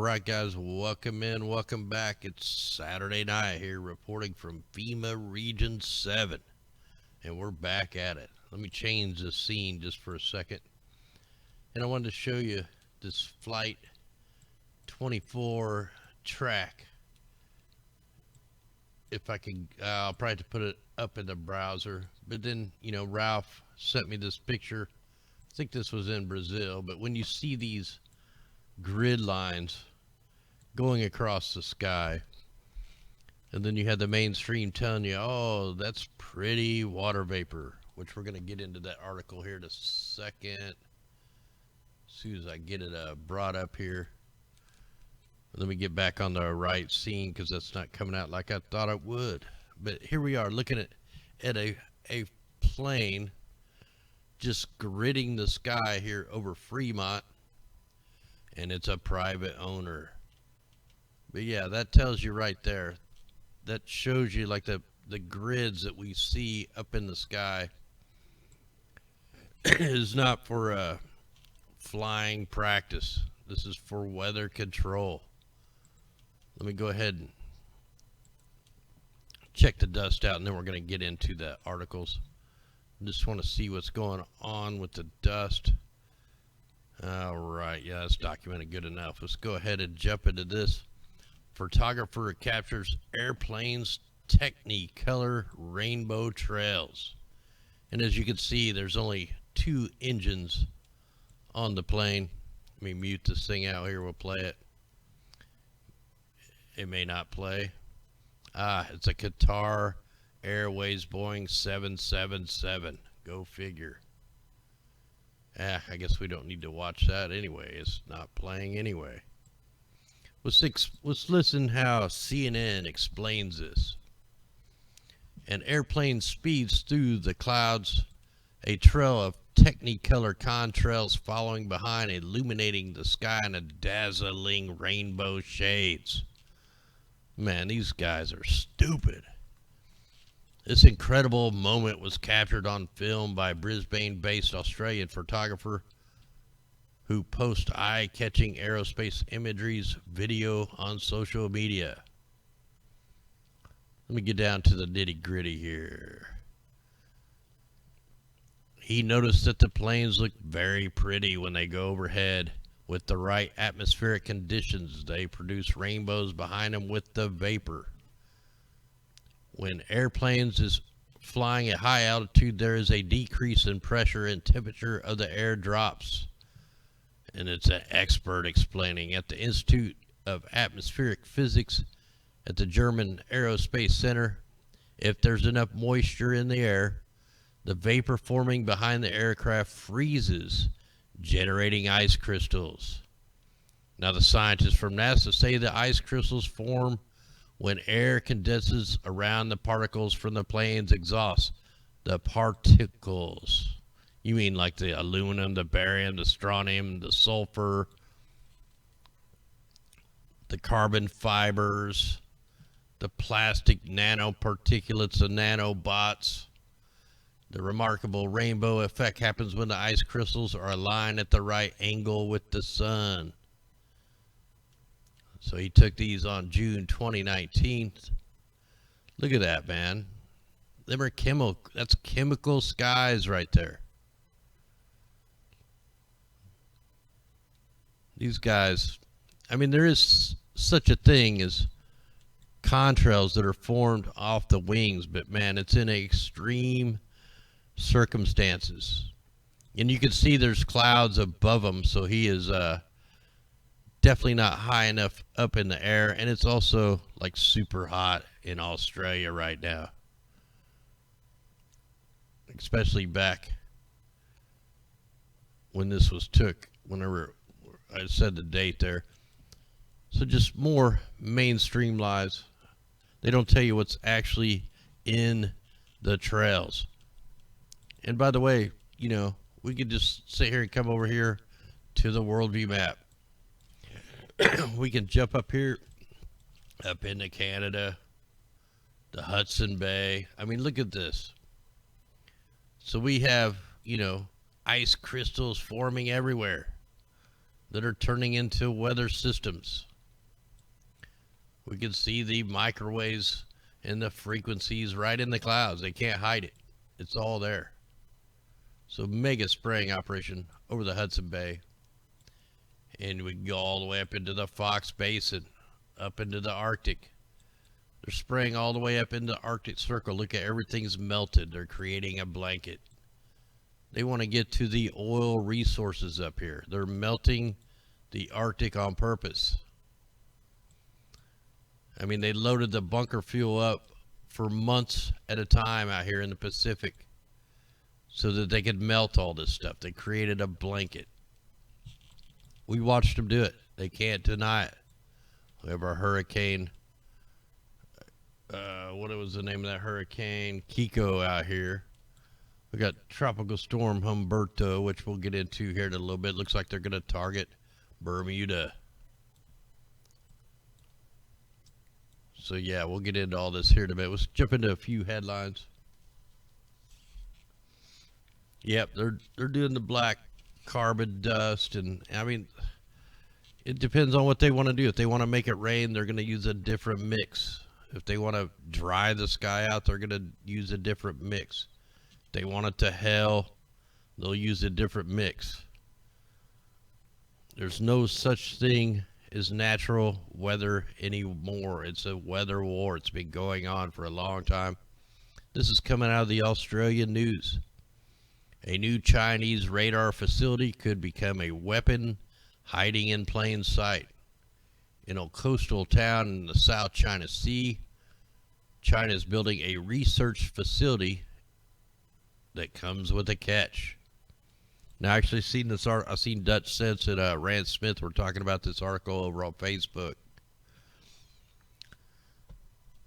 Alright guys, welcome in, welcome back. It's Saturday night here reporting from FEMA Region 7. And we're back at it. Let me change the scene just for a second. And I wanted to show you this Flight 24 track. If I can, I'll probably have to put it up in the browser. But then, Ralph sent me this picture. I think this was in Brazil. But when you see these grid lines going across the sky, and then you had the mainstream telling you, oh, that's pretty water vapor, which we're going to get into that article here in a second as soon as I get it brought up here. Let me get back on the right scene because that's not coming out like I thought it would. But here we are looking at a plane just gridding the sky here over Fremont, and it's a private owner. But yeah, that tells you right there. That shows you like the grids that we see up in the sky is not for flying practice. This is for weather control. Let me go ahead and check the dust out, and then we're going to get into the articles. I just want to see what's going on with the dust. All right, yeah, that's documented good enough. Let's go ahead and jump into this. Photographer captures airplane's Technicolor rainbow trails. And as you can see, there's only 2 engines on the plane. Let me mute this thing out here. We'll play it. It may not play. It's a Qatar Airways Boeing 777. Go figure. I guess we don't need to watch that anyway. It's not playing anyway. Let's listen how CNN explains this. An airplane speeds through the clouds, a trail of Technicolor contrails following behind, illuminating the sky in a dazzling rainbow shades. Man, these guys are stupid. This incredible moment was captured on film by Brisbane-based Australian photographer who posts eye-catching aerospace imagery's video on social media. Let me get down to the nitty-gritty here. He noticed that the planes look very pretty when they go overhead. With the right atmospheric conditions, they produce rainbows behind them with the vapor. When airplanes is flying at high altitude, there is a decrease in pressure and temperature of the air drops. And it's an expert explaining at the Institute of Atmospheric Physics at the German Aerospace Center. If there's enough moisture in the air, the vapor forming behind the aircraft freezes, generating ice crystals. Now, the scientists from NASA say the ice crystals form when air condenses around the particles from the plane's exhaust. The particles. You mean like the aluminum, the barium, the strontium, the sulfur, the carbon fibers, the plastic nanoparticulates, the nanobots. The remarkable rainbow effect happens when the ice crystals are aligned at the right angle with the sun. So he took these on June 2019. Look at that, man. Them are that's chemical skies right there. These guys, I mean, there is such a thing as contrails that are formed off the wings, but man, it's in extreme circumstances. And you can see there's clouds above him, so he is definitely not high enough up in the air. And it's also like super hot in Australia right now, especially back when this was took, whenever I said the date there. So just more mainstream lies. They don't tell you what's actually in the trails. And by the way, we could just sit here and come over here to the worldview map. We can jump up here, up into Canada, the Hudson Bay. I mean, look at this. So we have, ice crystals forming everywhere that are turning into weather systems. We can see the microwaves and the frequencies right in the clouds. They can't hide it. It's all there. So mega spraying operation over the Hudson Bay. And we can go all the way up into the Fox Basin, up into the Arctic. They're spraying all the way up into the Arctic Circle. Look at everything's melted. They're creating a blanket. They want to get to the oil resources up here. They're melting the Arctic on purpose. I mean, they loaded the bunker fuel up for months at a time out here in the Pacific so that they could melt all this stuff. They created a blanket. We watched them do it. They can't deny it. We have our hurricane, what was the name of that hurricane? Kiko out here. We got Tropical Storm Humberto, which we'll get into here in a little bit. Looks like they're going to target Bermuda. So yeah, we'll get into all this here in a bit. Let's jump into a few headlines. Yep, they're doing the black carbon dust, and I mean, it depends on what they want to do. If they want to make it rain, they're going to use a different mix. If they want to dry the sky out, they're going to use a different mix. If they want it to hail, they'll use a different mix. There's no such thing as natural weather anymore. It's a weather war. It's been going on for a long time. This is coming out of the Australian news. A new Chinese radar facility could become a weapon hiding in plain sight. In a coastal town in the South China Sea, China is building a research facility that comes with a catch. Now, I actually seen this art. I've seen Dutch Sense and Rand Smith were talking about this article over on Facebook.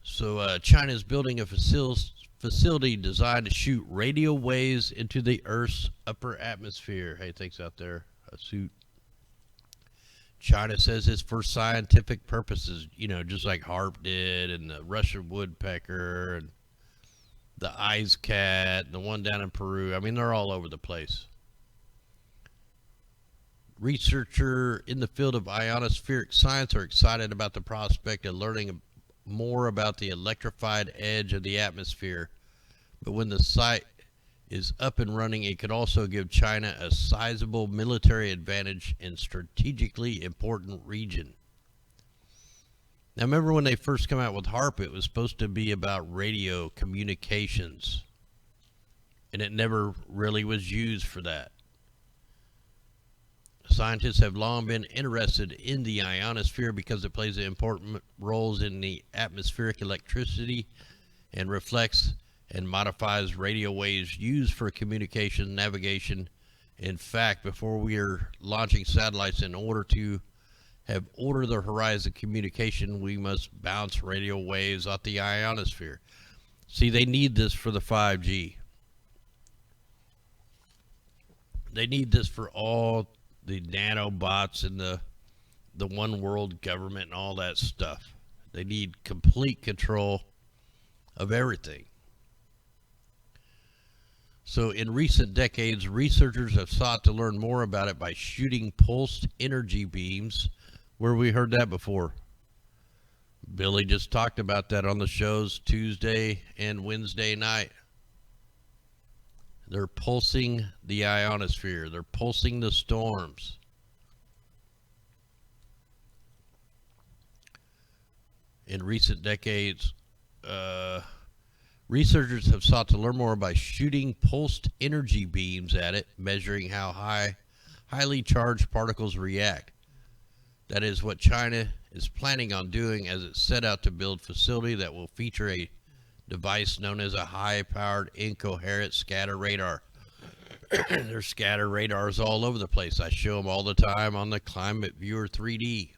So China is building a facility designed to shoot radio waves into the Earth's upper atmosphere. Hey, thanks out there. A suit. China says it's for scientific purposes, you know, just like Hart did, and the Russian woodpecker, and the ice cat, and the one down in Peru. I mean, they're all over the place. Researchers in the field of ionospheric science are excited about the prospect of learning more about the electrified edge of the atmosphere. But when the site is up and running, it could also give China a sizable military advantage in strategically important region. Now, remember when they first come out with HARP, it was supposed to be about radio communications, and it never really was used for that. Scientists have long been interested in the ionosphere because it plays important roles in the atmospheric electricity and reflects and modifies radio waves used for communication, navigation. In fact, before we are launching satellites, in order to have order the horizon communication, we must bounce radio waves off the ionosphere. See, they need this for the 5G. They need this for all the nanobots and the one world government and all that stuff. They need complete control of everything. So in recent decades, researchers have sought to learn more about it by shooting pulsed energy beams. Where we heard that before? Billy just talked about that on the shows Tuesday and Wednesday night. They're pulsing the ionosphere. They're pulsing the storms. In recent decades, researchers have sought to learn more by shooting pulsed energy beams at it, measuring how highly charged particles react. That is what China is planning on doing as it set out to build a facility that will feature a device known as a high-powered incoherent scatter radar. There's scatter radars all over the place. I show them all the time on the Climate Viewer 3D.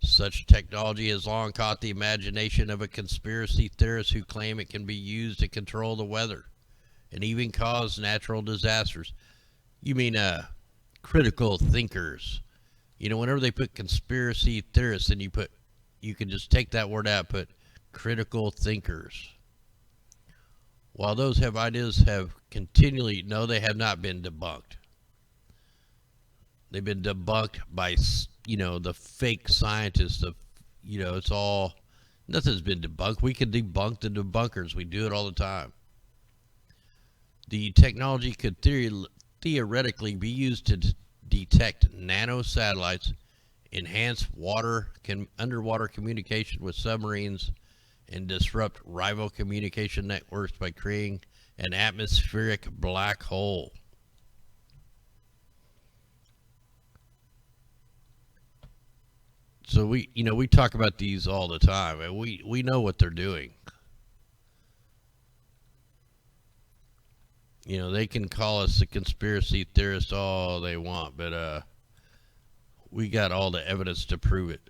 Such technology has long caught the imagination of a conspiracy theorist who claim it can be used to control the weather and even cause natural disasters. You mean critical thinkers. You know, whenever they put conspiracy theorists, and you can just take that word out, put critical thinkers. While those have ideas have continually, no, they have not been debunked. They've been debunked by, you know, the fake scientists, It's all, nothing's been debunked. We can debunk the debunkers. We do it all the time. The technology could theoretically be used to detect nano satellites, enhance underwater communication with submarines, and disrupt rival communication networks by creating an atmospheric black hole. So we talk about these all the time, and we know what they're doing. They can call us a conspiracy theorist all they want, but we got all the evidence to prove it.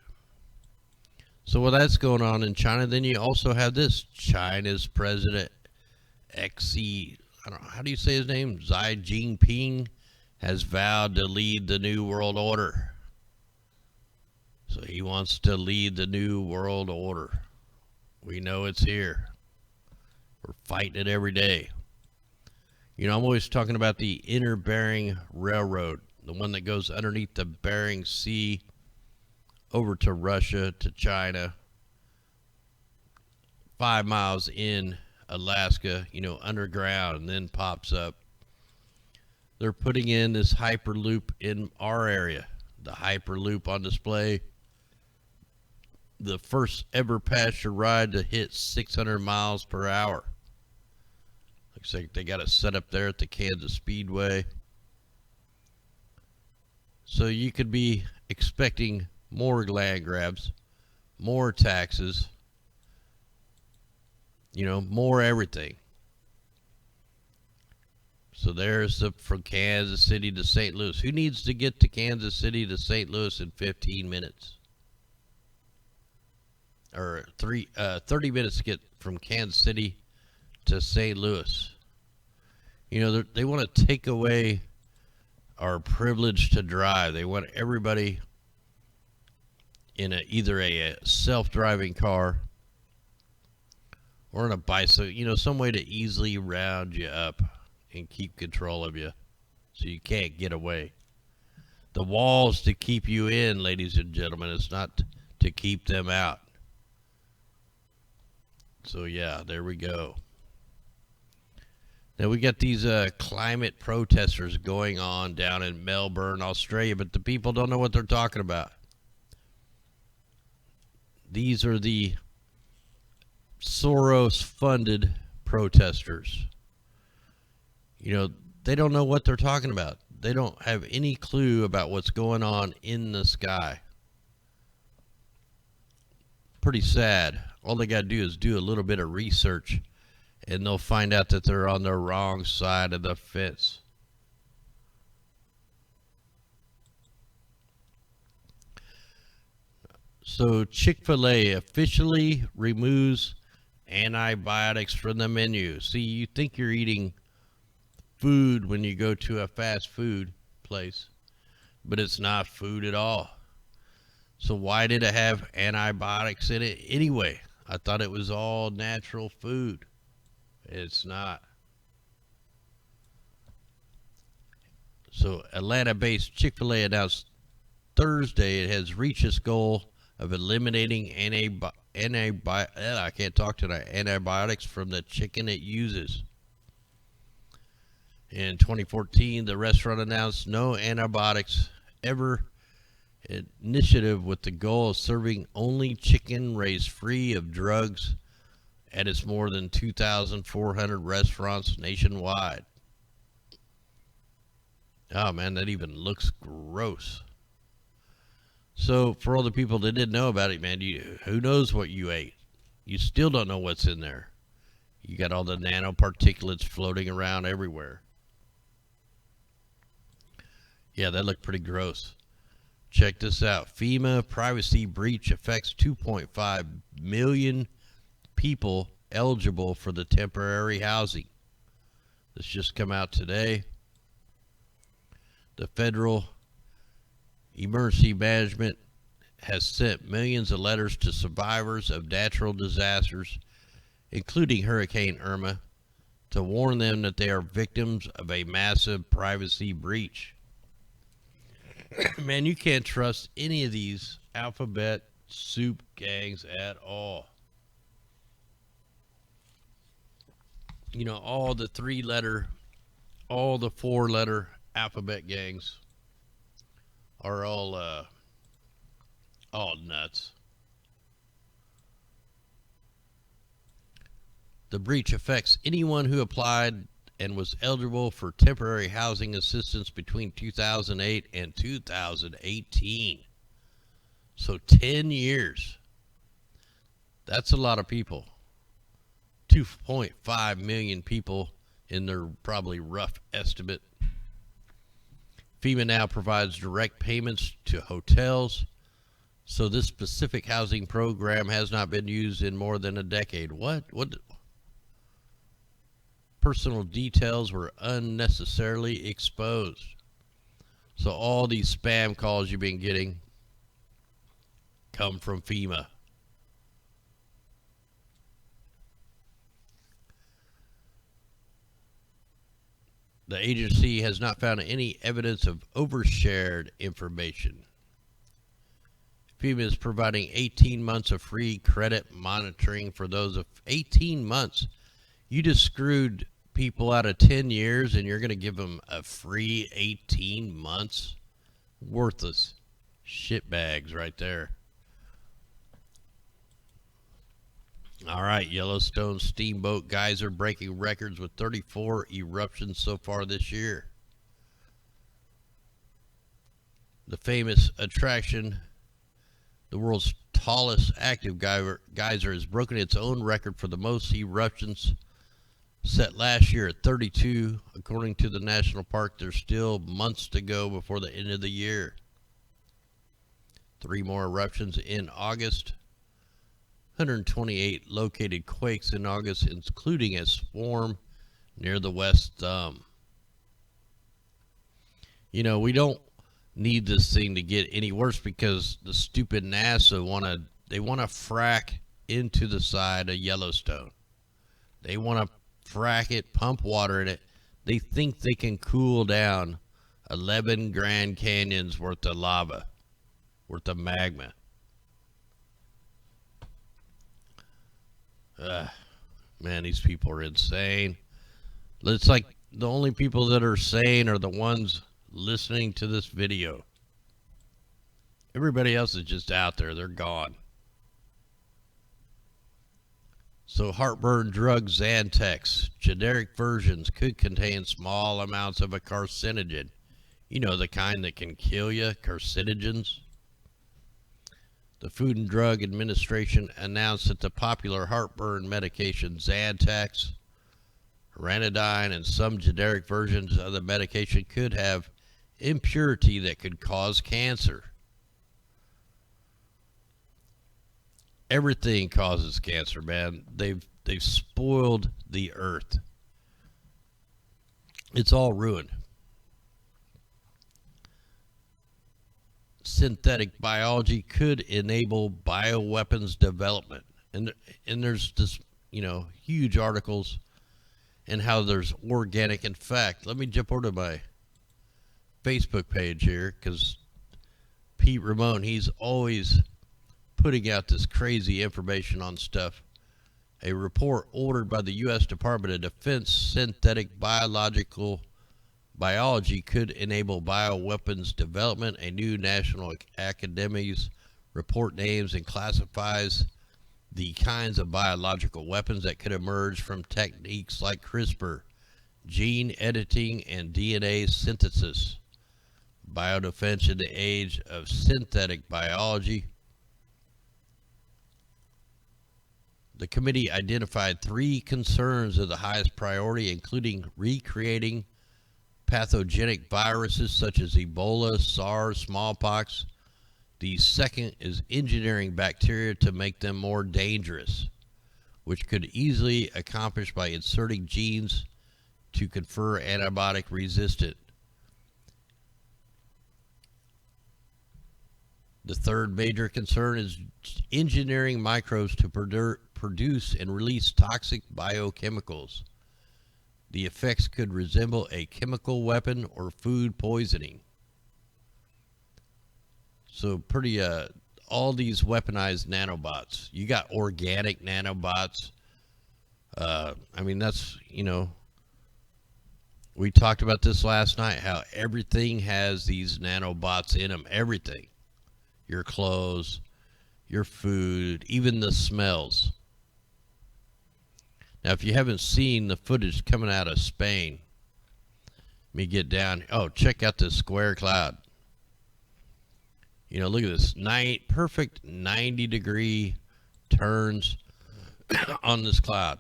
So while that's going on in China, then you also have this. China's president, Xi, I don't know, how do you say his name? Xi Jinping has vowed to lead the new world order. So he wants to lead the new world order. We know it's here. We're fighting it every day. I'm always talking about the Inner Bering Railroad, the one that goes underneath the Bering Sea over to Russia, to China, 5 miles in Alaska, underground, and then pops up. They're putting in this Hyperloop in our area. The Hyperloop on display. The first ever passenger ride to hit 600 miles per hour. Looks like they got it set up there at the Kansas Speedway. So you could be expecting more land grabs, more taxes, more everything. So there's from Kansas City to St. Louis. Who needs to get to Kansas City to St. Louis in 15 minutes? Or 30 minutes to get from Kansas City to St. Louis. They want to take away our privilege to drive. They want everybody in either a self-driving car or in a bicycle, some way to easily round you up and keep control of you so you can't get away. The wall's to keep you in, ladies and gentlemen. It's not to keep them out. So yeah, there we go. Now we got these climate protesters going on down in Melbourne, Australia, but the people don't know what they're talking about. These are the Soros-funded protesters. They don't know what they're talking about. They don't have any clue about what's going on in the sky. Pretty sad. All they got to do is do a little bit of research, and they'll find out that they're on the wrong side of the fence. So Chick-fil-A officially removes antibiotics from the menu. See, you think you're eating food when you go to a fast food place, but it's not food at all. So why did it have antibiotics in it anyway? I thought it was all natural food. It's not. So Atlanta-based Chick-fil-A announced Thursday it has reached its goal of eliminating antibiotics from the chicken it uses. In 2014, the restaurant announced no antibiotics ever initiative with the goal of serving only chicken raised free of drugs at its more than 2,400 restaurants nationwide. Oh man, that even looks gross. So for all the people that didn't know about it, man, who knows what you ate? You still don't know what's in there. You got all the nanoparticulates floating around everywhere. Yeah, that looked pretty gross. Check this out. FEMA privacy breach affects 2.5 million people eligible for the temporary housing. This just come out today. The Federal Emergency Management has sent millions of letters to survivors of natural disasters, including Hurricane Irma, to warn them that they are victims of a massive privacy breach. Man, you can't trust any of these alphabet soup gangs at all. You know, all the 3-letter, all the 4-letter alphabet gangs are all nuts. The breach affects anyone who applied and was eligible for temporary housing assistance between 2008 and 2018. So 10 years. That's a lot of people. 2.5 million people in their probably rough estimate. FEMA now provides direct payments to hotels. So this specific housing program has not been used in more than a decade. What? Personal details were unnecessarily exposed. So all these spam calls you've been getting come from FEMA. The agency has not found any evidence of overshared information. FEMA is providing 18 months of free credit monitoring for those of 18 months. You just screwed people out of 10 years and you're going to give them a free 18 months? Worthless shitbags right there. All right, Yellowstone Steamboat Geyser breaking records with 34 eruptions so far this year. The famous attraction, the world's tallest active geyser, has broken its own record for the most eruptions, set last year at 32. According to the national park, there's still months to go before the end of the year. 3 more eruptions in August. 128 located quakes in August, including a swarm near the West Thumb. You know, we don't need this thing to get any worse because the stupid NASA want to frack into the side of Yellowstone. They want to frack it, pump water in it. They think they can cool down 11 Grand Canyons worth of lava, worth of magma. Man, these people are insane. It's like the only people that are sane are the ones listening to this video. Everybody else is just out there. They're gone. So heartburn drug Xantex, generic versions could contain small amounts of a carcinogen. You know, the kind that can kill you, carcinogens. The Food and Drug Administration announced that the popular heartburn medication Xantex, ranitidine, and some generic versions of the medication could have impurity that could cause cancer. Everything causes cancer, man. They've spoiled the earth. It's all ruined. Synthetic biology could enable bioweapons development. And there's this, huge articles and how there's organic. In fact, let me jump over to my Facebook page here, because Pete Ramon, he's always putting out this crazy information on stuff. A report ordered by the U.S. Department of Defense, synthetic biology could enable bioweapons development. A new national academies report names and classifies the kinds of biological weapons that could emerge from techniques like CRISPR, gene editing, and DNA synthesis. Biodefense in the age of synthetic biology. The committee identified 3 concerns of the highest priority, including recreating pathogenic viruses such as Ebola, SARS, smallpox. The second is engineering bacteria to make them more dangerous, which could easily accomplish by inserting genes to confer antibiotic resistance. The third major concern is engineering microbes to produce and release toxic biochemicals. The effects could resemble a chemical weapon or food poisoning. So pretty all these weaponized nanobots. You got organic nanobots. I mean, that's, you know, we talked about this last night, how everything has these nanobots in them. Everything. Your clothes, your food, even the smells. Now, if you haven't seen the footage coming out of Spain, let me get down. Oh, check out this square cloud. You know, look at this. Perfect 90-degree turns on this cloud.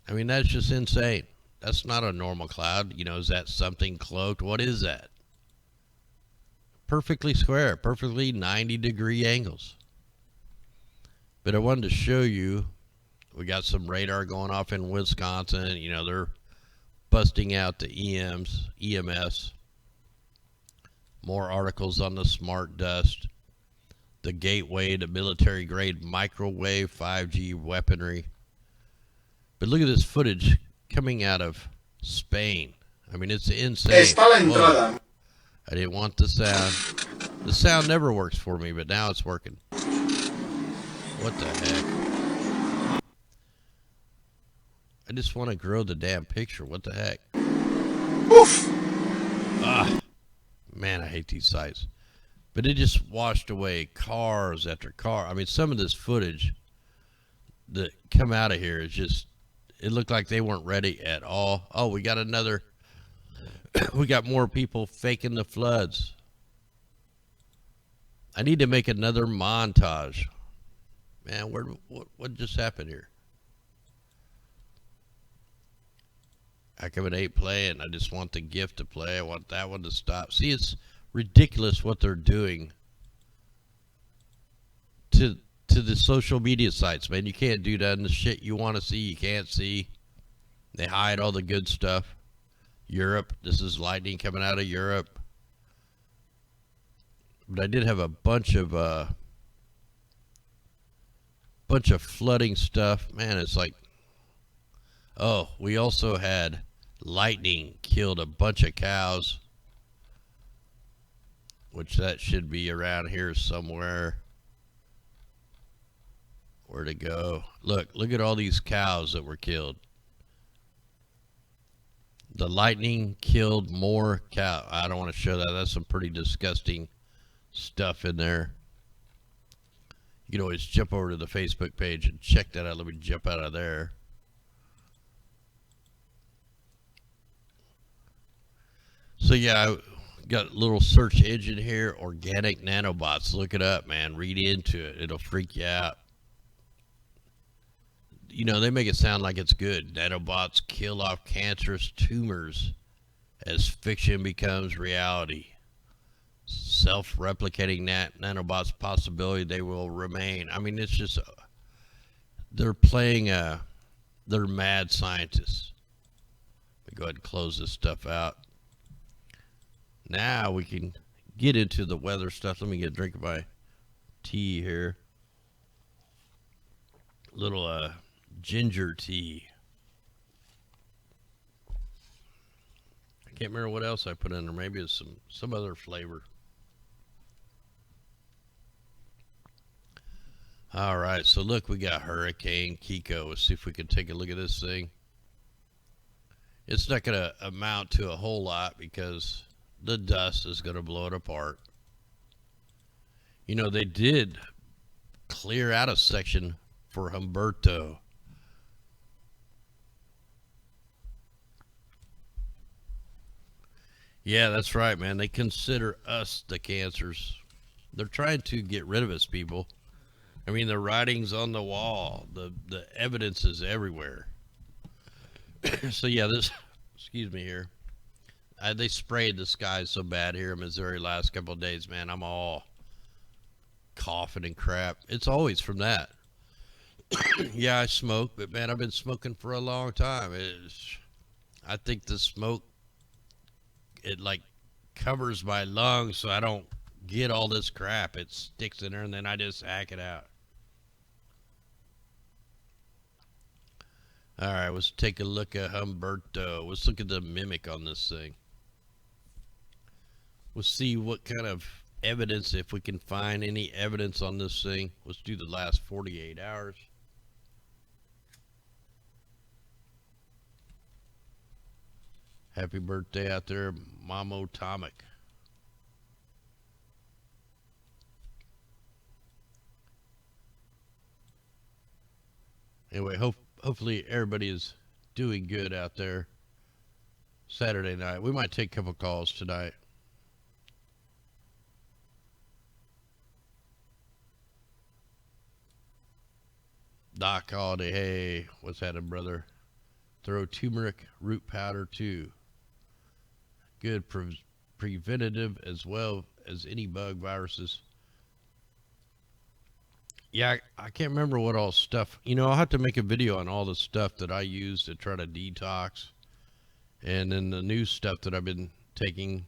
I mean, that's just insane. That's not a normal cloud. You know, is that something cloaked? What is that? Perfectly square, perfectly 90-degree angles. But I wanted to show you, we got some radar going off in Wisconsin. You know, they're busting out the EMS. More articles on the smart dust, the gateway to military-grade microwave 5G weaponry. But look at this footage coming out of Spain. I mean, it's insane. Whoa. I didn't want the sound. The sound never works for me, but now it's working. What the heck? I just want to grow the damn picture. What the heck? Oof! Ah, man, I hate these sites. But it just washed away cars after car. I mean, some of this footage that come out of here is just, it looked like they weren't ready at all. Oh, we got another. We got more people faking the floods. I need to make another montage. Man, what just happened here? How come it ain't playing? I just want the GIF to play. I want that one to stop. See, it's ridiculous what they're doing to the social media sites, man. You can't do that. And the shit you want to see, you can't see. They hide all the good stuff. Europe, this is lightning coming out of Europe. But I did have a bunch of flooding stuff. Man, it's like, oh, we also had lightning killed a bunch of cows, which that should be around here somewhere. Where'd it go? Look at all these cows that were killed. The lightning killed more cow. I don't want to show that. That's some pretty disgusting stuff in there. You can always jump over to the Facebook page and check that out. Let me jump out of there. So yeah, I got a little search engine here. Organic nanobots. Look it up, man. Read into it. It'll freak you out. You know, they make it sound like it's good. Nanobots kill off cancerous tumors as fiction becomes reality. Self-replicating nanobots possibility they will remain. I mean, it's just, they're playing, they're mad scientists. Let me go ahead and close this stuff out. Now we can get into the weather stuff. Let me get a drink of my tea here. Little, ginger tea. I can't remember what else I put in there. Maybe it's some other flavor. All right, so look, we got Hurricane Kiko. Let's see if we can take a look at this thing. It's not going to amount to a whole lot because the dust is going to blow it apart. You know, they did clear out a section for Humberto. Yeah, that's right, man. They consider us the cancers. They're trying to get rid of us, people. I mean, the writing's on the wall. The evidence is everywhere. So, yeah, this, excuse me here. They sprayed the skies so bad here in Missouri last couple of days, man. I'm all coughing and crap. It's always from that. Yeah, I smoke, but, man, I've been smoking for a long time. I think the smoke, it like covers my lungs so I don't get all this crap. It sticks in there and then I just hack it out. All right, let's take a look at Humberto. Let's look at the mimic on this thing. We'll see what kind of evidence, if we can find any evidence on this thing. Let's do the last 48 hours. Happy birthday out there, Mamo Tomic. Anyway, hopefully everybody is doing good out there. Saturday night. We might take a couple calls tonight. Doc Holiday, hey, what's happening, brother? Throw turmeric root powder too. Good preventative as well as any bug viruses. Yeah, I can't remember what all stuff. You know, I'll have to make a video on all the stuff that I use to try to detox. And then the new stuff that I've been taking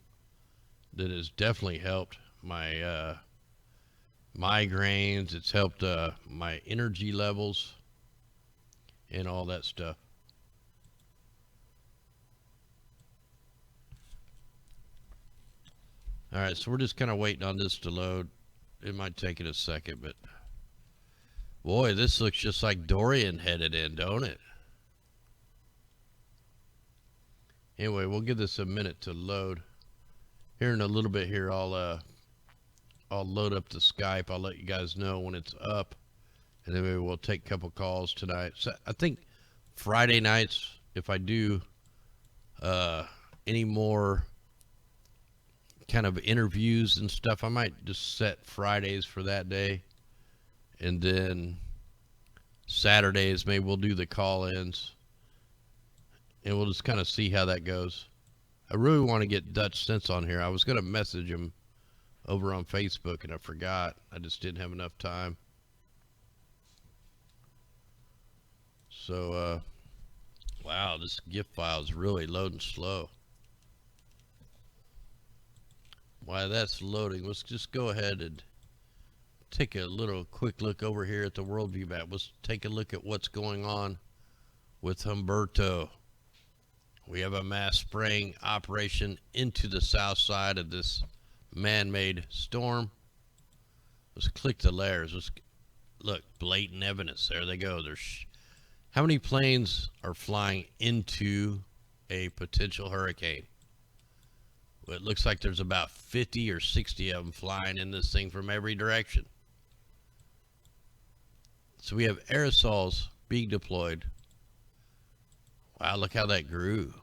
that has definitely helped my migraines. It's helped my energy levels and all that stuff. All right, so we're just kind of waiting on this to load. It might take it a second, but boy, this looks just like Dorian headed in, don't it? Anyway, we'll give this a minute to load. Here in a little bit here, I'll load up the Skype. I'll let you guys know when it's up, and then maybe we'll take a couple calls tonight. So I think Friday nights, if I do any more kind of interviews and stuff, I might just set Fridays for that day, and then Saturdays maybe we'll do the call-ins, and we'll just kind of see how that goes. I really want to get Dutch Sense on here. I was going to message him over on Facebook, and I forgot. I just didn't have enough time. So, wow, this GIF file is really loading slow. While that's loading, let's just go ahead and take a little quick look over here at the worldview map. Let's take a look at what's going on with Humberto. We have a mass spraying operation into the south side of this man-made storm. Let's click the layers. Let's look, blatant evidence. There they go. How many planes are flying into a potential hurricane? Well, it looks like there's about 50 or 60 of them flying in this thing from every direction. So we have aerosols being deployed. Wow, look how that grew.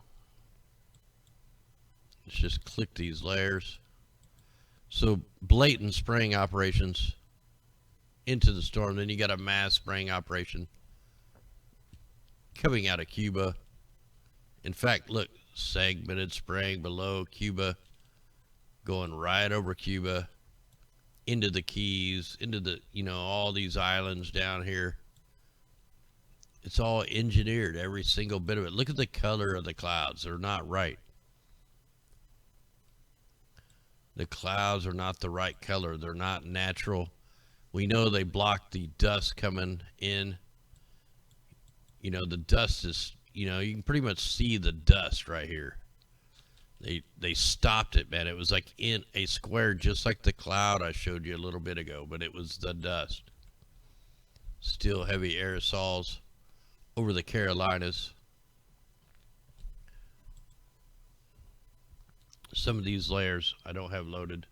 Let's just click these layers. So blatant spraying operations into the storm. Then you got a mass spraying operation coming out of Cuba. In fact, look, segmented spraying below Cuba, going right over Cuba, into the Keys, into the, all these islands down here. It's all engineered, every single bit of it. Look at the color of the clouds. They're not right. The clouds are not the right color. They're not natural. We know they block the dust coming in. The dust is, you can pretty much see the dust right here. They stopped it, man. It was like in a square, just like the cloud I showed you a little bit ago, but it was the dust. Still heavy aerosols over the Carolinas. Some of these layers I don't have loaded.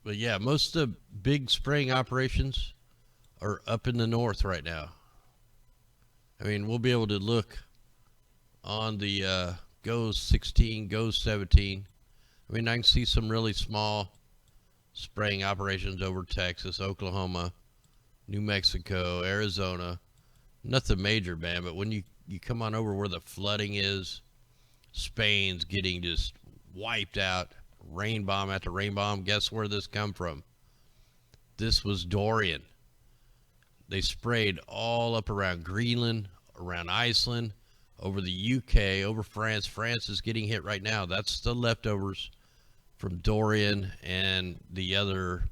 But yeah, most of the big spraying operations are up in the north right now. I mean, we'll be able to look on the GOES 16, GOES 17. I mean, I can see some really small spraying operations over Texas, Oklahoma, New Mexico, Arizona. Nothing major, man, but when you come on over where the flooding is, Spain's getting just wiped out, rain bomb after rain bomb. Guess where this come from? This was Dorian. They sprayed all up around Greenland, around Iceland, over the UK, over France. France is getting hit right now. That's the leftovers from Dorian and the other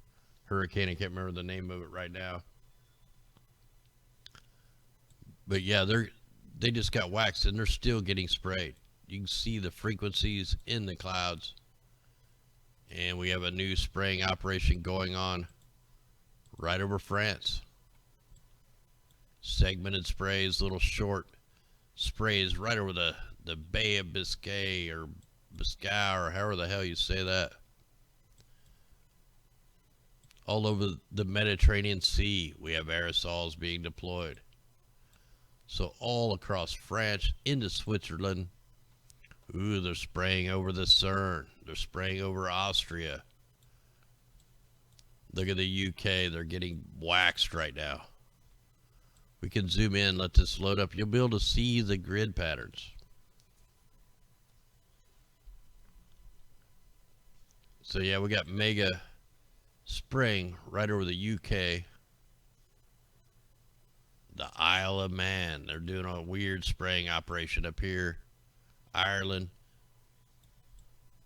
hurricane. I can't remember the name of it right now. But yeah, they just got waxed and they're still getting sprayed. You can see the frequencies in the clouds. And we have a new spraying operation going on right over France. Segmented sprays, little short sprays right over the Bay of Biscay or Biscay or however the hell you say that. All over the Mediterranean Sea, we have aerosols being deployed. So all across France into Switzerland. Ooh, they're spraying over the CERN. They're spraying over Austria. Look at the UK. They're getting waxed right now. We can zoom in, let this load up. You'll be able to see the grid patterns. So yeah, we got mega spraying right over the UK. The Isle of Man. They're doing a weird spraying operation up here. Ireland.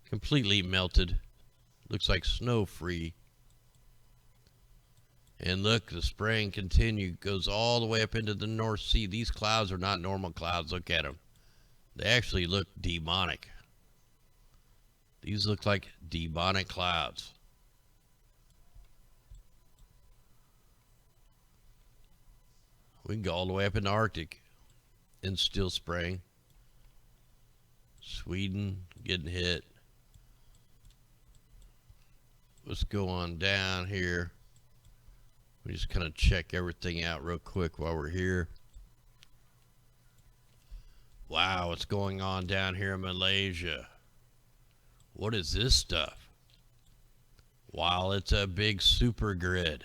Completely melted. Looks like snow free. And look, the spraying goes all the way up into the North Sea. These clouds are not normal clouds. Look at them. They actually look demonic. These look like demonic clouds. We can go all the way up in the Arctic and still spraying. Sweden getting hit. Let's go on down here. We just kind of check everything out real quick while we're here. Wow, what's going on down here in Malaysia? What is this stuff? Wow, it's a big super grid.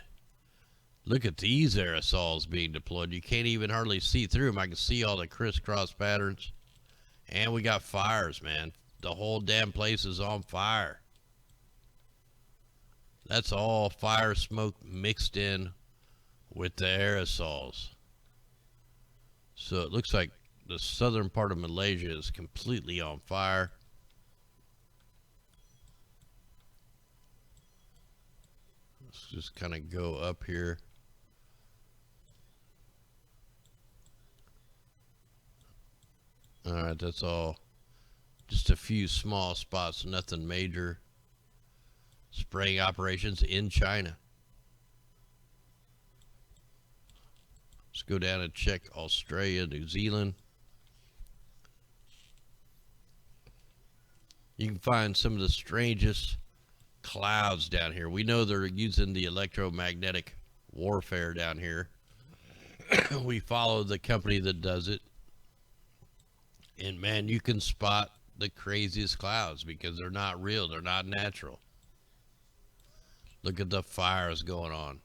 Look at these aerosols being deployed. You can't even hardly see through them. I can see all the crisscross patterns. And we got fires, man. The whole damn place is on fire. That's all fire smoke mixed in with the aerosols. So it looks like the southern part of Malaysia is completely on fire. Let's just kind of go up here. Alright, that's all. Just a few small spots, nothing major. Spraying operations in China. Let's go down and check Australia, New Zealand. You can find some of the strangest clouds down here. We know they're using the electromagnetic warfare down here. We follow the company that does it. And man, you can spot the craziest clouds because they're not real. They're not natural. Look at the fires going on.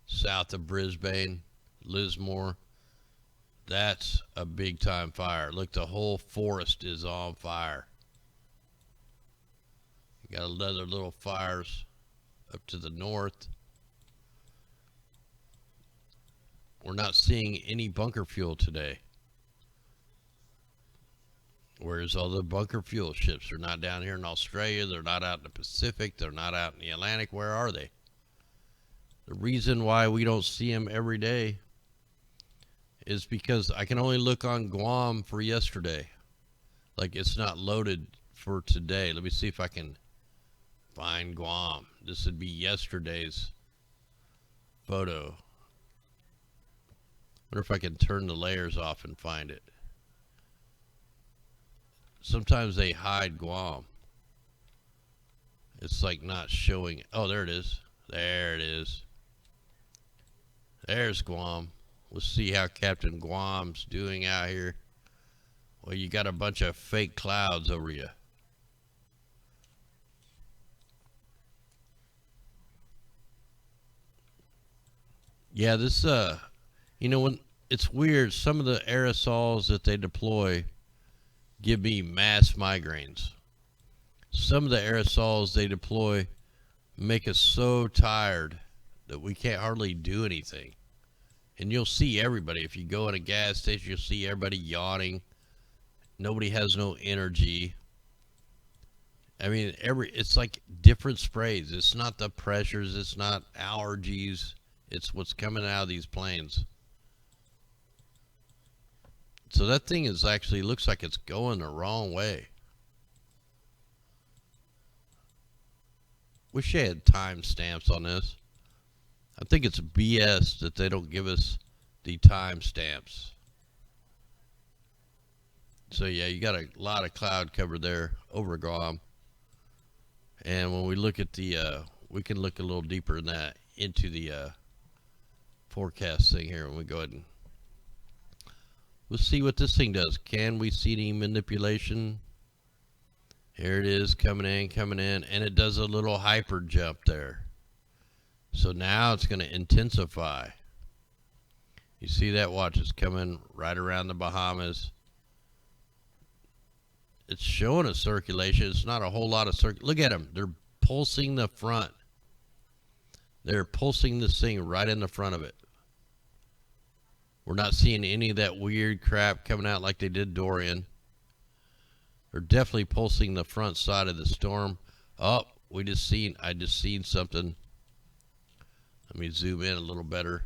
South of Brisbane, Lismore. That's a big time fire. Look, the whole forest is on fire. You got other little fires up to the north. We're not seeing any bunker fuel today. Where's all the bunker fuel ships? They're not down here in Australia. They're not out in the Pacific. They're not out in the Atlantic. Where are they? The reason why we don't see them every day is because I can only look on Guam for yesterday. Like, it's not loaded for today. Let me see if I can find Guam. This would be yesterday's photo. Wonder if I can turn the layers off and find it. Sometimes they hide Guam. It's like not showing. Oh, there it is. There it is. There's Guam. We'll see how Captain Guam's doing out here. Well, you got a bunch of fake clouds over you. Yeah, this, you know, when it's weird, some of the aerosols that they deploy give me mass migraines. Some of the aerosols they deploy make us so tired that we can't hardly do anything. And you'll see everybody. If you go in a gas station, you'll see everybody yawning. Nobody has no energy. I mean, it's like different sprays. It's not the pressures. It's not allergies. It's what's coming out of these planes. So that thing is actually looks like it's going the wrong way. Wish they had timestamps on this. I think it's BS that they don't give us the timestamps. So yeah, you got a lot of cloud cover there over Guam. And when we look at the, we can look a little deeper in that into the forecast thing here. When we go ahead and we'll see what this thing does. Can we see any manipulation? Here it is, coming in, and it does a little hyper jump there. So now it's going to intensify. You see that? Watch, it's coming right around the Bahamas. It's showing a circulation. It's not a whole lot of look at them. They're pulsing the front. They're pulsing this thing right in the front of it. We're not seeing any of that weird crap coming out like they did Dorian. They're definitely pulsing the front side of the storm. Oh, I just seen something. Let me zoom in a little better.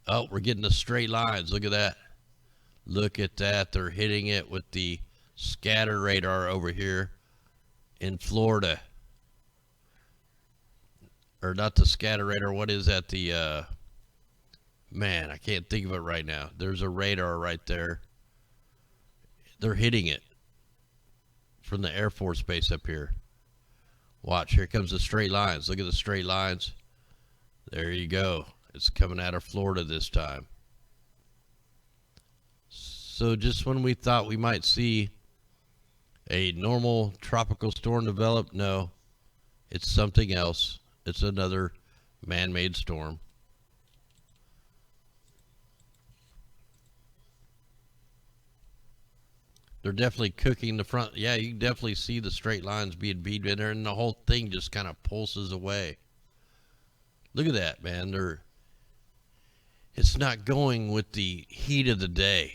Oh, we're getting the straight lines. Look at that. Look at that. They're hitting it with the scatter radar over here in Florida. Or not the scatter radar. What is that? The, man, I can't think of it right now. There's a radar right there. They're hitting it from the Air Force Base up here. Watch, here comes the straight lines. Look at the straight lines. There you go. It's coming out of Florida this time. So just when we thought we might see a normal tropical storm develop, no, it's something else. It's another man-made storm. They're definitely cooking the front. Yeah, you can definitely see the straight lines being beat in there, and the whole thing just kind of pulses away. Look at that, man. It's not going with the heat of the day.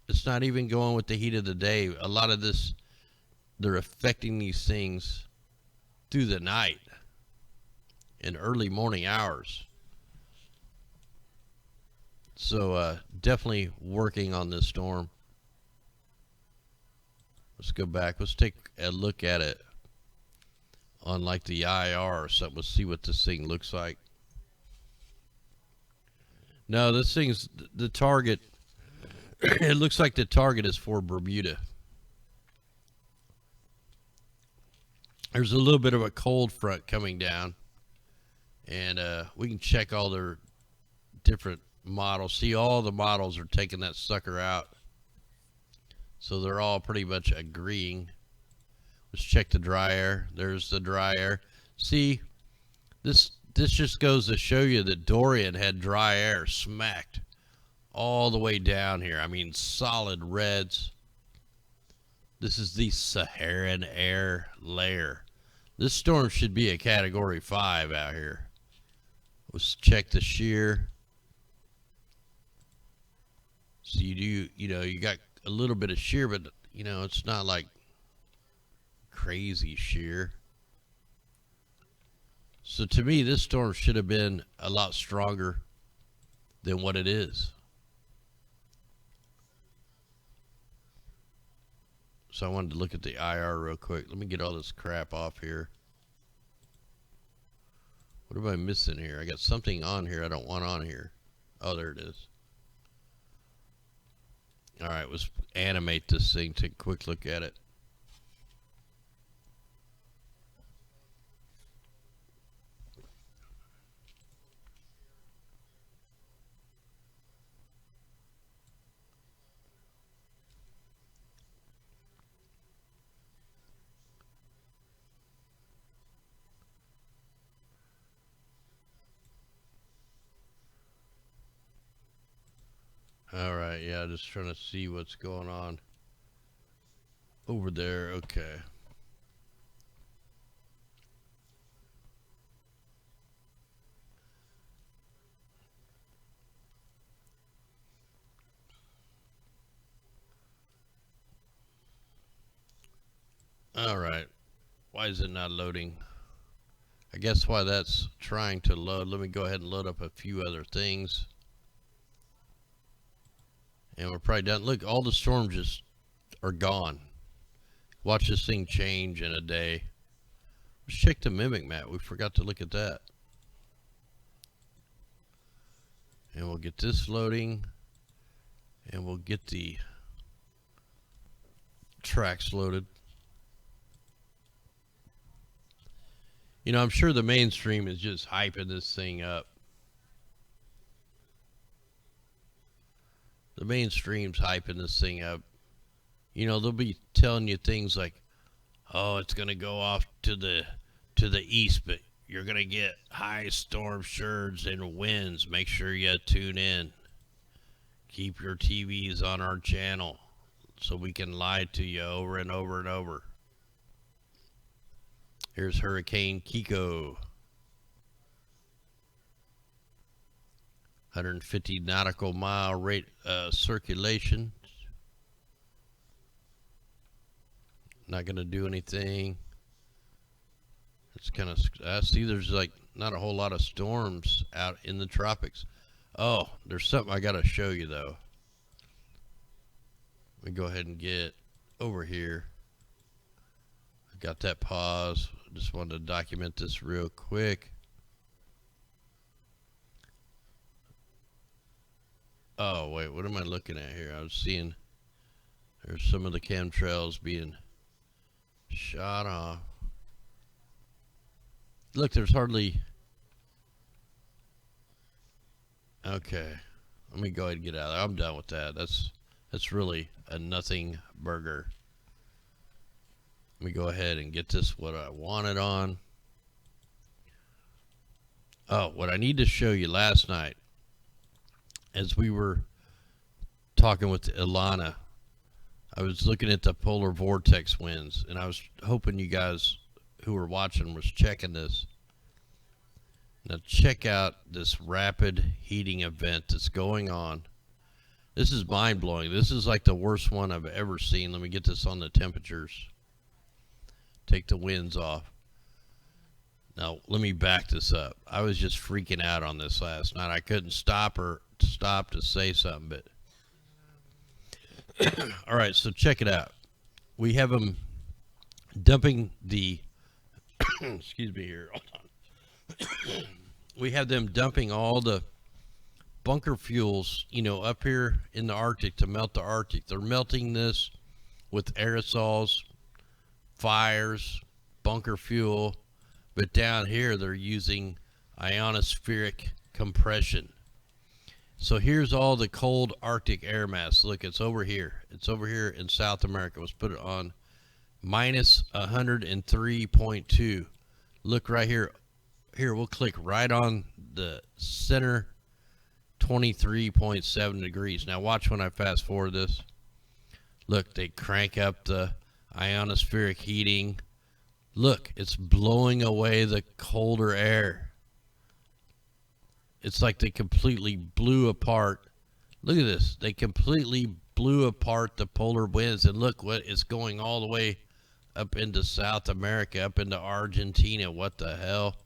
It's not even going with the heat of the day. A lot of this, they're affecting these things through the night and early morning hours. So definitely working on this storm. Let's go back. Let's take a look at it on like the IR or something. Let's see what this thing looks like. No, this thing's the target. It looks like the target is for Bermuda. There's a little bit of a cold front coming down, and we can check all their different models. See, all the models are taking that sucker out, so they're all pretty much agreeing. Let's check the dry air. There's the dry air. See, this just goes to show you that Dorian had dry air smacked all the way down here. I mean, solid reds. This is the Saharan air layer. This storm should be a category 5 out here. Let's check the shear. So you got a little bit of shear, but it's not like crazy shear. So to me, this storm should have been a lot stronger than what it is. So I wanted to look at the IR real quick. Let me get all this crap off here. What am I missing here? I got something on here I don't want on here. Oh, there it is. All right, let's animate this thing. Take a quick look at it. All right, yeah, just trying to see what's going on over there. Okay. All right. Why is it not loading? I guess while that's trying to load, let me go ahead and load up a few other things. And we're probably done. Look, all the storms just are gone. Watch this thing change in a day. Let's check the mimic map. We forgot to look at that. And we'll get this loading. And we'll get the tracks loaded. You know, I'm sure the mainstream is just hyping this thing up. The mainstream's hyping this thing up. You know, they'll be telling you things like, oh, it's going to go off to the east, but you're going to get high storm surge and winds. Make sure you tune in. Keep your TVs on our channel so we can lie to you over and over and over. Here's Hurricane Kiko. 150 nautical mile rate circulation. Not going to do anything. It's kind of, I see there's like not a whole lot of storms out in the tropics. Oh, there's something I got to show you though. Let me go ahead and get over here. I got that pause. Just wanted to document this real quick. Oh, wait, what am I looking at here? I was seeing there's some of the chemtrails being shot off. Look, there's hardly... Okay, let me go ahead and get out of there. I'm done with that. That's really a nothing burger. Let me go ahead and get this what I wanted on. Oh, what I need to show you last night, as we were talking with Ilana, I was looking at the polar vortex winds, and I was hoping you guys who were watching was checking this. Now check out this rapid heating event that's going on. This is mind-blowing. This is like the worst one I've ever seen. Let me get this on the temperatures. Take the winds off. Now, let me back this up. I was just freaking out on this last night. I couldn't stop to say something, but... All right, so check it out. We have them dumping the... Excuse me here. Hold on. We have them dumping all the bunker fuels, you know, up here in the Arctic to melt the Arctic. They're melting this with aerosols, fires, bunker fuel, but down here they're using ionospheric compression. So here's all the cold Arctic air mass. Look, it's over here. It's over here in South America. Let's put it on minus 103.2. Look right here. Here, we'll click right on the center, 23.7 degrees. Now watch when I fast forward this. Look, they crank up the ionospheric heating. Look, it's blowing away the colder air. It's like they completely blew apart. Look at this. They completely blew apart the polar winds. And look what is going all the way up into South America, up into Argentina. What the hell?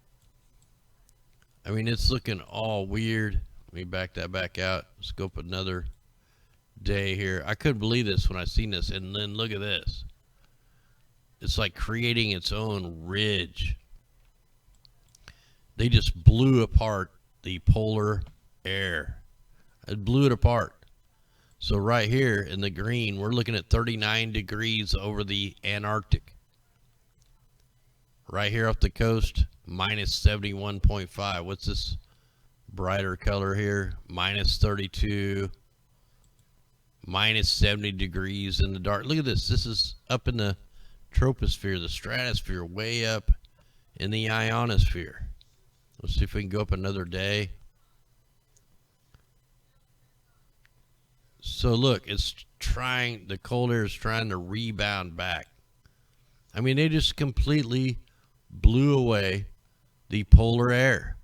I mean, it's looking all weird. Let me back that back out. Scope another day here. I couldn't believe this when I seen this. And then look at this. It's like creating its own ridge. They just blew apart the polar air. It blew it apart. So right here in the green, we're looking at 39 degrees over the Antarctic. Right here off the coast, minus 71.5. What's this brighter color here? Minus 32. Minus 70 degrees in the dark. Look at this. This is up in the troposphere, the stratosphere, way up in the ionosphere. Let's see if we can go up another day. So look, it's trying, the cold air is trying to rebound back. I mean, they just completely blew away the polar air.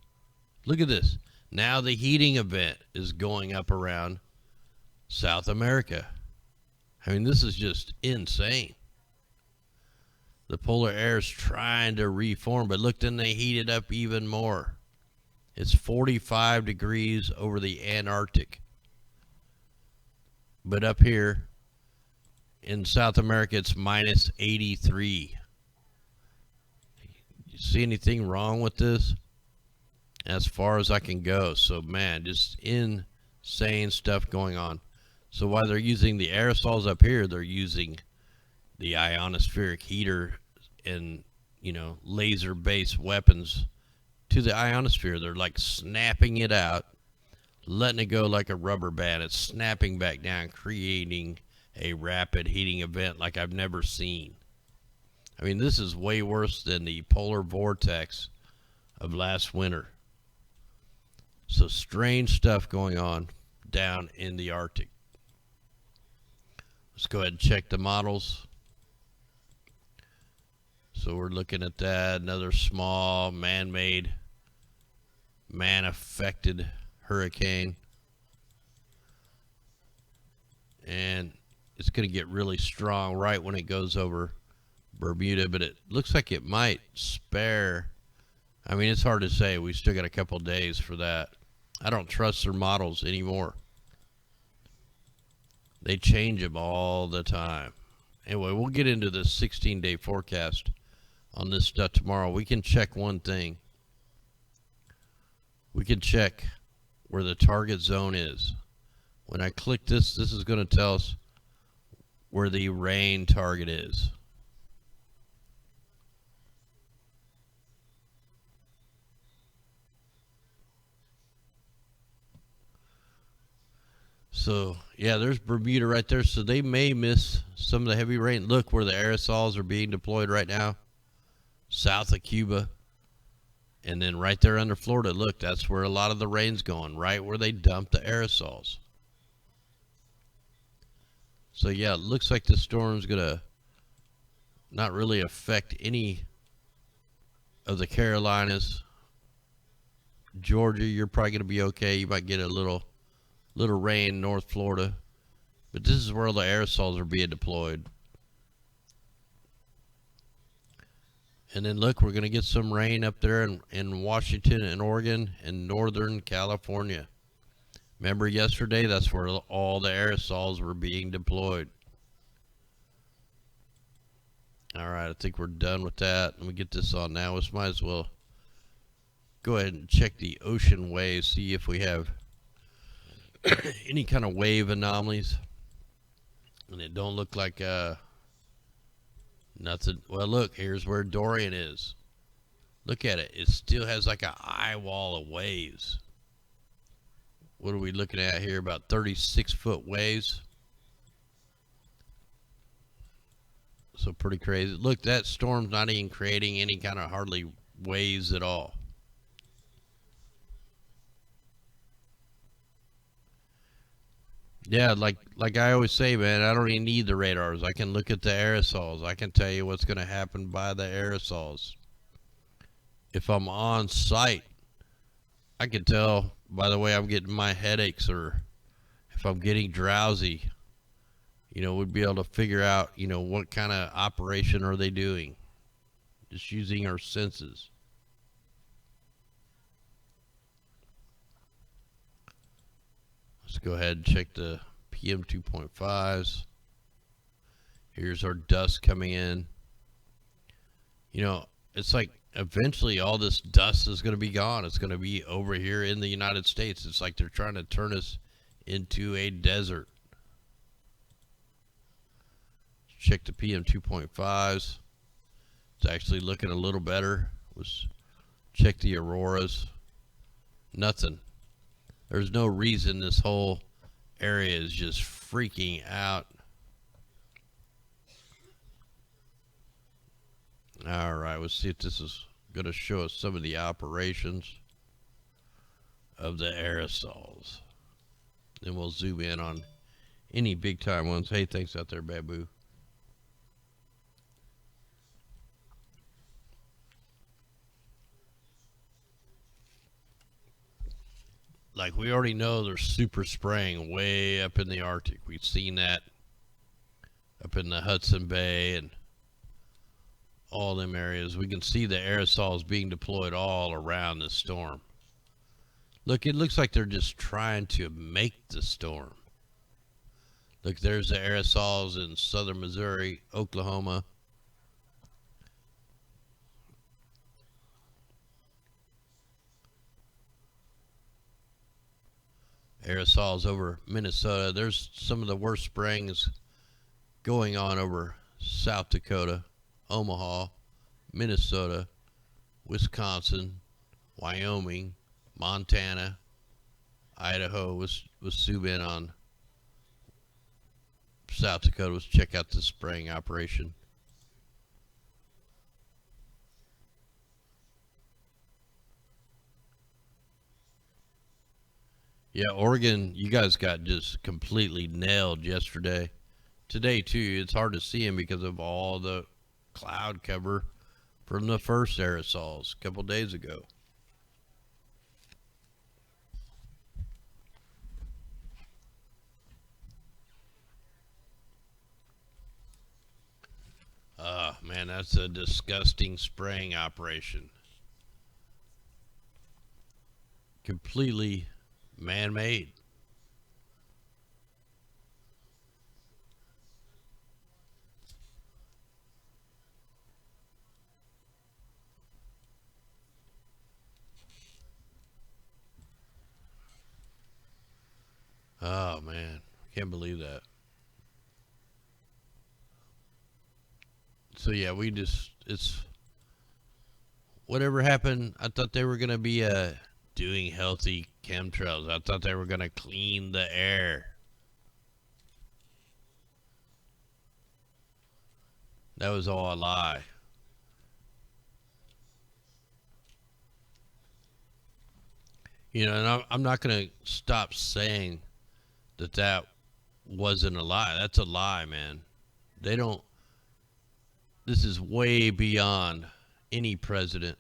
Look at this. Now the heating event is going up around South America. I mean, this is just insane. The polar air is trying to reform, but look, then they heat it up even more. It's 45 degrees over the Antarctic. But up here in South America, it's minus 83. You see anything wrong with this? As far as I can go. So, man, just insane stuff going on. So while they're using the aerosols up here, they're using the ionospheric heater and, you know, laser-based weapons to the ionosphere. They're like snapping it out, letting it go like a rubber band. It's snapping back down, creating a rapid heating event like I've never seen. I mean, this is way worse than the polar vortex of last winter. So strange stuff going on down in the Arctic. Let's go ahead and check the models. So we're looking at that, another small man-made, man-affected hurricane. And it's going to get really strong right when it goes over Bermuda, but it looks like it might spare. I mean, it's hard to say. We still got a couple days for that. I don't trust their models anymore. They change them all the time. Anyway, we'll get into the 16-day forecast on this stuff tomorrow. We can check one thing. We can check where the target zone is. When I click this, this is going to tell us where the rain target is. So, yeah, there's Bermuda right there. So they may miss some of the heavy rain. Look where the aerosols are being deployed right now. South of Cuba. And then right there under Florida, look, that's where a lot of the rain's going. Right where they dump the aerosols. So, yeah, it looks like the storm's going to not really affect any of the Carolinas. Georgia, you're probably going to be okay. You might get a little rain in North Florida. But this is where all the aerosols are being deployed. And then look, we're going to get some rain up there in Washington and Oregon and Northern California. Remember yesterday, that's where all the aerosols were being deployed. All right, I think we're done with that. Let me get this on now. We might as well go ahead and check the ocean waves, see if we have any kind of wave anomalies. And it don't look like nothing. Well, look, here's where Dorian is. Look at it. It still has like an eye wall of waves. What are we looking at here? About 36-foot waves. So pretty crazy. Look, that storm's not even creating any kind of hardly waves at all. Yeah, like I always say, man, I don't even need the radars. I can look at the aerosols. I can tell you what's going to happen by the aerosols. If I'm on site, I can tell by the way I'm getting my headaches, or if I'm getting drowsy. You know, we'd be able to figure out, you know, what kind of operation are they doing. Just using our senses. Let's go ahead and check the PM 2.5s. Here's our dust coming in. You know, it's like eventually all this dust is going to be gone. It's going to be over here in the United States. It's like they're trying to turn us into a desert. Check the PM 2.5s. It's actually looking a little better. Let's check the auroras. Nothing. There's no reason this whole area is just freaking out. All right, let's see if this is going to show us some of the operations of the aerosols. Then we'll zoom in on any big time ones. Hey, thanks out there, Babu. Like, we already know there's super spraying way up in the Arctic. We've seen that up in the Hudson Bay and all them areas. We can see the aerosols being deployed all around the storm. Look, it looks like they're just trying to make the storm. Look, there's the aerosols in southern Missouri, Oklahoma. Aerosols over Minnesota. There's some of the worst sprayings going on over South Dakota, Omaha, Minnesota, Wisconsin, Wyoming, Montana, Idaho. Was zoom in on South Dakota. Let's check out the spraying operation. Yeah, Oregon, you guys got just completely nailed yesterday. Today, too, it's hard to see them because of all the cloud cover from the first aerosols a couple days ago. Man, that's a disgusting spraying operation. Completely man-made. Oh man, can't believe that. So yeah, we just it's whatever happened. I thought they were gonna be doing healthy chemtrails. I thought they were gonna clean the air. That was all a lie. You know, and I'm not gonna stop saying that wasn't a lie. That's a lie, man. They don't. This is way beyond any president,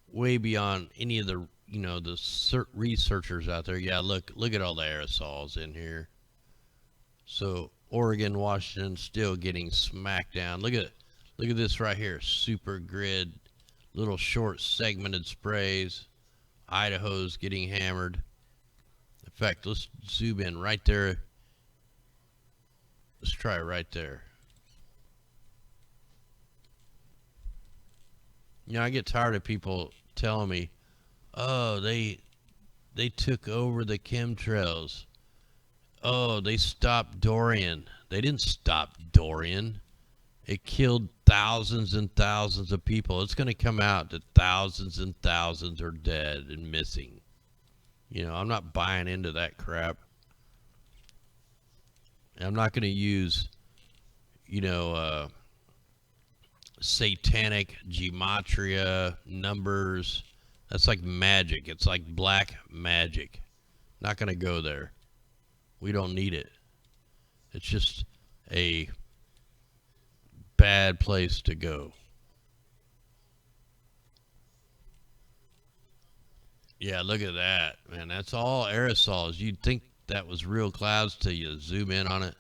way beyond any of the the researchers out there. Yeah, look at all the aerosols in here. So Oregon, Washington, still getting smacked down. Look at this right here. Super grid, little short segmented sprays. Idaho's getting hammered. In fact, let's zoom in right there. Let's try it right there. You know, I get tired of people telling me, "Oh, they took over the chemtrails. Oh, they stopped Dorian." They didn't stop Dorian. It killed thousands and thousands of people. It's going to come out that thousands and thousands are dead and missing. You know, I'm not buying into that crap. And I'm not going to use, you know, satanic gematria numbers. That's like magic. It's like black magic. Not going to go there. We don't need it. It's just a bad place to go. Yeah, look at that, man. That's all aerosols. You'd think that was real clouds till you zoom in on it,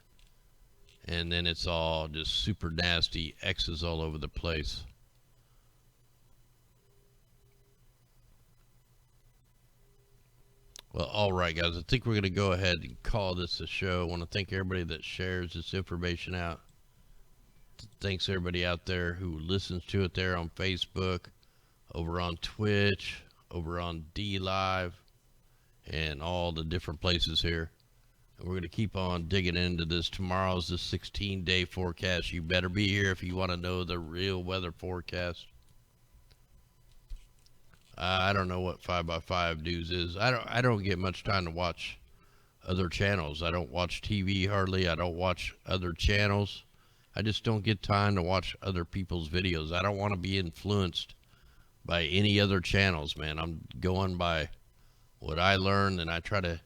and then it's all just super nasty X's all over the place. Well, all right, guys. I think we're going to go ahead and call this a show. I want to thank everybody that shares this information out. Thanks everybody out there who listens to it there on Facebook, over on Twitch, over on D Live, and all the different places here. And we're going to keep on digging into this. Tomorrow's the 16-day forecast. You better be here if you want to know the real weather forecast. I don't know what 5x5 news is. I don't get much time to watch other channels. I don't watch TV hardly. I don't watch other channels. I just don't get time to watch other people's videos. I don't want to be influenced by any other channels, man. I'm going by what I learned, and I try to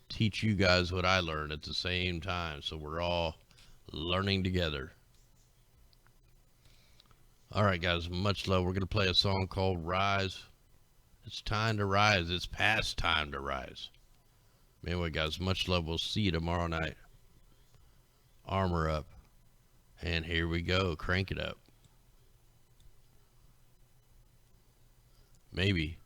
teach you guys what I learned at the same time, so we're all learning together. All right, guys, much love. We're going to play a song called Rise. It's time to rise. It's past time to rise. Anyway, guys, much love. We'll see you tomorrow night. Armor up. And here we go. Crank it up. Maybe.